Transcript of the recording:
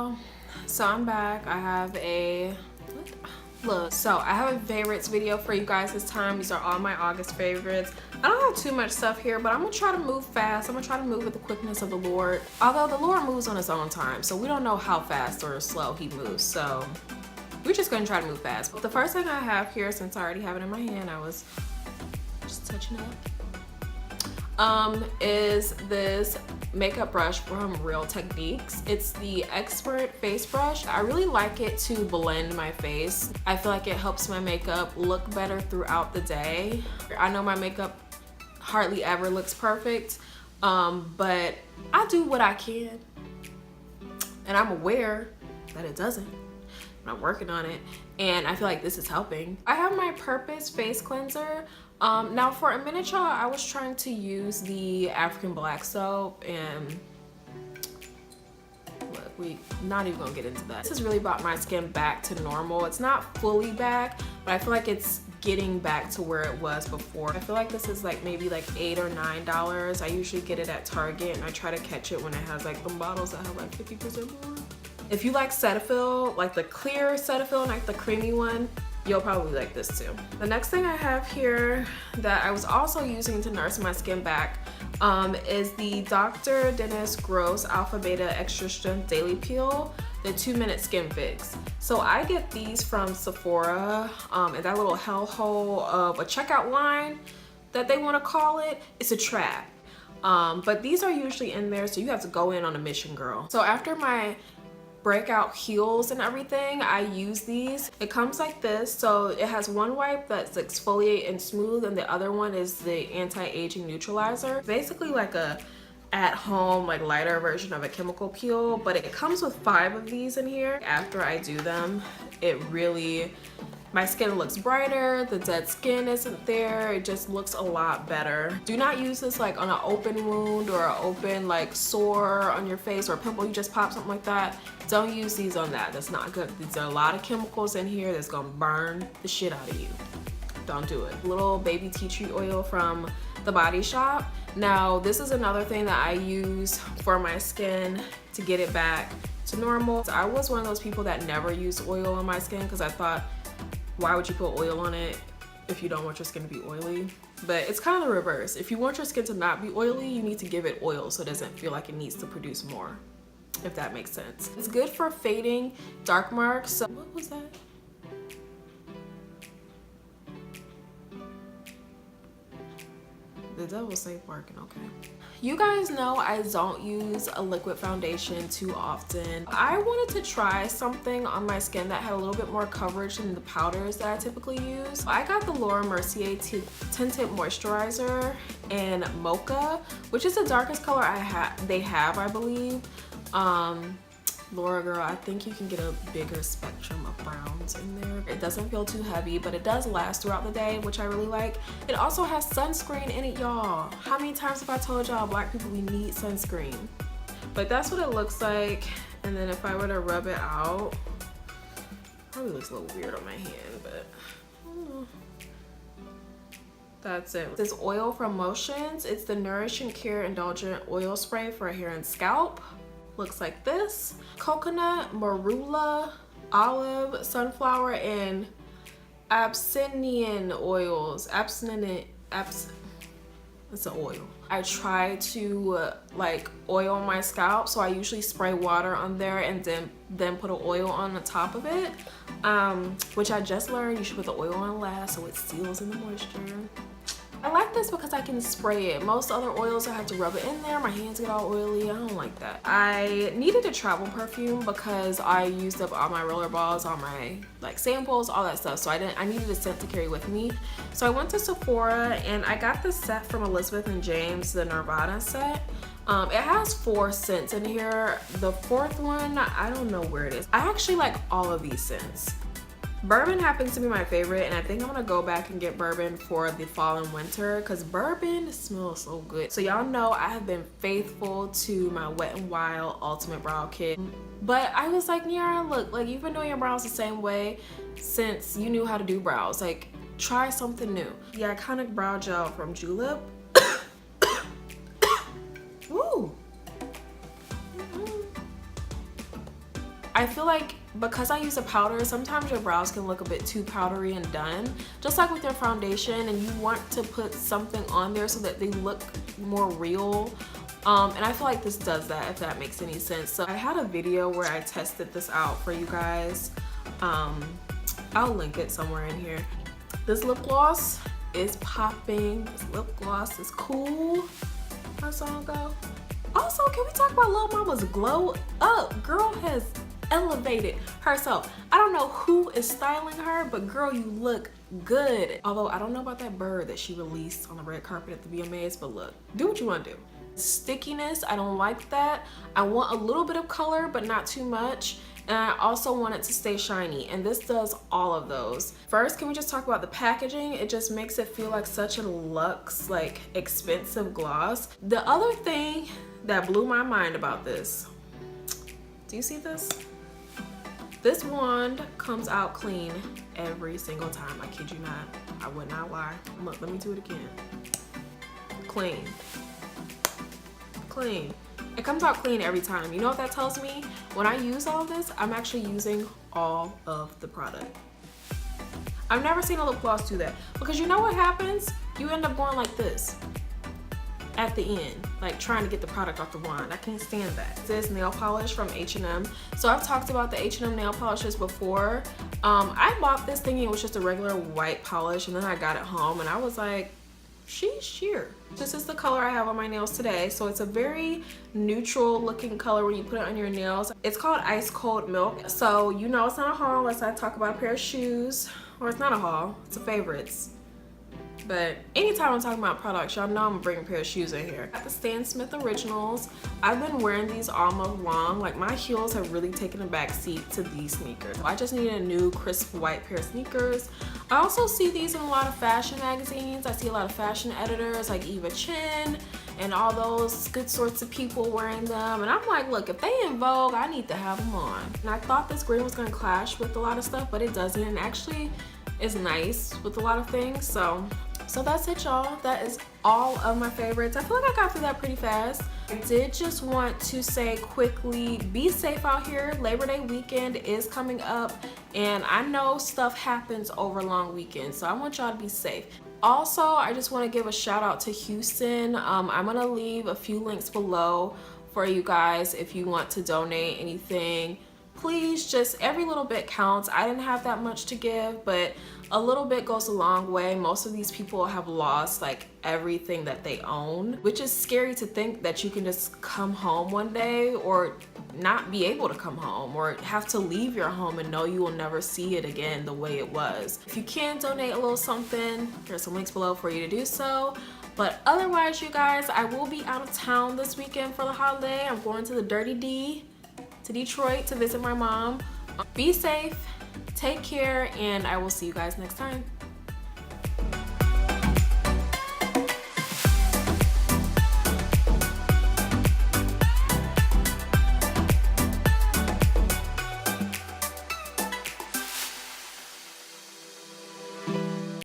y'all, so I'm back. I have a look, so I have a favorites video for you guys this time. These are all my August favorites. I don't have too much stuff here, but I'm gonna try to move fast. I'm gonna try to move with the quickness of the Lord, although the Lord moves on his own time, so we don't know how fast or slow he moves, so we're just gonna try to move fast. But the first thing I have here, since I already have it in my hand, I was just touching it up, is this makeup brush from Real Techniques. It's the Expert Face Brush. I really like it to blend my face. I feel like it helps my makeup look better throughout the day. I know my makeup hardly ever looks perfect, but I do what I can, and I'm aware that it doesn't. I'm working on it, and I feel like this is helping. I have my Purpose face cleanser. Now for a minute, y'all, I was trying to use the African black soap, and look, we not even gonna get into that. This has really brought my skin back to normal. It's not fully back, but I feel like it's getting back to where it was before. I feel like this is like maybe like $8 or $9. I usually get it at Target, and I try to catch it when it has like the bottles that have like 50% more. If you like Cetaphil, like the clear Cetaphil, like the creamy one, you'll probably like this too. The next thing I have here that I was also using to nurse my skin back is the Dr. Dennis Gross Alpha Beta Extra Strength Daily Peel, the 2-minute skin fix. So I get these from Sephora, and that little hellhole of a checkout line that they want to call it, it's a trap. But these are usually in there, so you have to go in on a mission, girl. So after my breakout heels and everything, I use these. It comes like this, so it has one wipe that's exfoliate and smooth, and the other one is the anti-aging neutralizer. Basically like a at-home, like lighter version of a chemical peel, but it comes with 5 of these in here. After I do them, it really, my skin looks brighter, the dead skin isn't there, it just looks a lot better. Do not use this like on an open wound or an open like sore on your face or a pimple you just popped, something like that. Don't use these on that, that's not good. These are a lot of chemicals in here that's gonna burn the shit out of you. Don't do it. Little baby tea tree oil from The Body Shop. Now this is another thing that I use for my skin to get it back to normal. So I was one of those people that never used oil on my skin because I thought, why would you put oil on it if you don't want your skin to be oily? But it's kind of the reverse. If you want your skin to not be oily, you need to give it oil so it doesn't feel like it needs to produce more, if that makes sense. It's good for fading dark marks. So what was that? The devil's safe working, okay. You guys know I don't use a liquid foundation too often. I wanted to try something on my skin that had a little bit more coverage than the powders that I typically use. I got the Laura Mercier Tinted Moisturizer in Mocha, which is the darkest color they have, I believe. Laura girl, I think you can get a bigger spectrum of browns in there. It doesn't feel too heavy, but it does last throughout the day, which I really like. It also has sunscreen in it, y'all. How many times have I told y'all, black people, we need sunscreen? But that's what it looks like. And then if I were to rub it out, probably looks a little weird on my hand, but I don't know. That's it. This oil from Motions. It's the Nourish and Care Indulgent Oil Spray for hair and scalp. Looks like this. Coconut, marula, olive, sunflower, and absinian oils. It's an oil. I try to like oil my scalp, so I usually spray water on there and then put an oil on the top of it, which I just learned you should put the oil on last so it seals in the moisture. I like this because I can spray it. Most other oils I have to rub it in there, my hands get all oily. I don't like that. I needed a travel perfume because I used up all my roller balls, all my like samples, all that stuff, so I needed a scent to carry with me. So I went to Sephora and I got this set from Elizabeth and James, the Nirvana set. It has 4 scents in here. The 4th one, I don't know where it is. I actually like all of these scents. Bourbon happens to be my favorite, and I think I'm gonna go back and get bourbon for the fall and winter because bourbon smells so good. So y'all know I have been faithful to my Wet n Wild Ultimate Brow Kit, but I was like, Niara, look, like you've been doing your brows the same way since you knew how to do brows. Like, try something new. The Iconic Brow Gel from Julep. Woo! I feel like because I use a powder, sometimes your brows can look a bit too powdery and done. Just like with your foundation, and you want to put something on there so that they look more real. And I feel like this does that, if that makes any sense. So I had a video where I tested this out for you guys. I'll link it somewhere in here. This lip gloss is popping. This lip gloss is cool. How song go? Also, can we talk about Lil Mama's glow up? Girl has elevated herself. I don't know who is styling her, but girl, you look good. Although I don't know about that bird that she released on the red carpet at the VMAs, but look, do what you want to do. Stickiness, I don't like that. I want a little bit of color, but not too much. And I also want it to stay shiny, and this does all of those. First, can we just talk about the packaging? It just makes it feel like such a luxe, like expensive gloss. The other thing that blew my mind about this, do you see this? This wand comes out clean every single time. I kid you not. I would not lie. Look, let me do it again. Clean. Clean. It comes out clean every time. You know what that tells me? When I use all this, I'm actually using all of the product. I've never seen a lip gloss do that. Because you know what happens? You end up going like this at the end, like trying to get the product off the wand. I can't stand that. This nail polish from H&M. So I've talked about the H&M nail polishes before. I bought this thinking it was just a regular white polish, and then I got it home and I was like, she's sheer. This is the color I have on my nails today. So it's a very neutral looking color when you put it on your nails. It's called Ice Cold Milk. So you know it's not a haul unless I talk about a pair of shoes. Or it's not a haul, it's a favorites. But anytime I'm talking about products, y'all know I'm gonna bring a pair of shoes in here. Got the Stan Smith Originals. I've been wearing these all month long. Like my heels have really taken a back seat to these sneakers. I just need a new crisp white pair of sneakers. I also see these in a lot of fashion magazines. I see a lot of fashion editors like Eva Chen and all those good sorts of people wearing them. And I'm like, look, if they in Vogue, I need to have them on. And I thought this green was gonna clash with a lot of stuff, but it doesn't. And actually is nice with a lot of things. So that's it, y'all. That is all of my favorites. I feel like I got through that pretty fast. I did just want to say quickly, be safe out here. Labor Day weekend is coming up, and I know stuff happens over long weekends, so I want y'all to be safe. Also, I just want to give a shout out to Houston. I'm gonna leave a few links below for you guys if you want to donate anything. Please, just every little bit counts. I didn't have that much to give, but a little bit goes a long way. Most of these people have lost like everything that they own, which is scary to think that you can just come home one day or not be able to come home or have to leave your home and know you will never see it again the way it was. If you can donate a little something, there's some links below for you to do so. But otherwise, you guys, I will be out of town this weekend for the holiday. I'm going to the Dirty D, to Detroit, to visit my mom. Be safe, take care, and I will see you guys next time.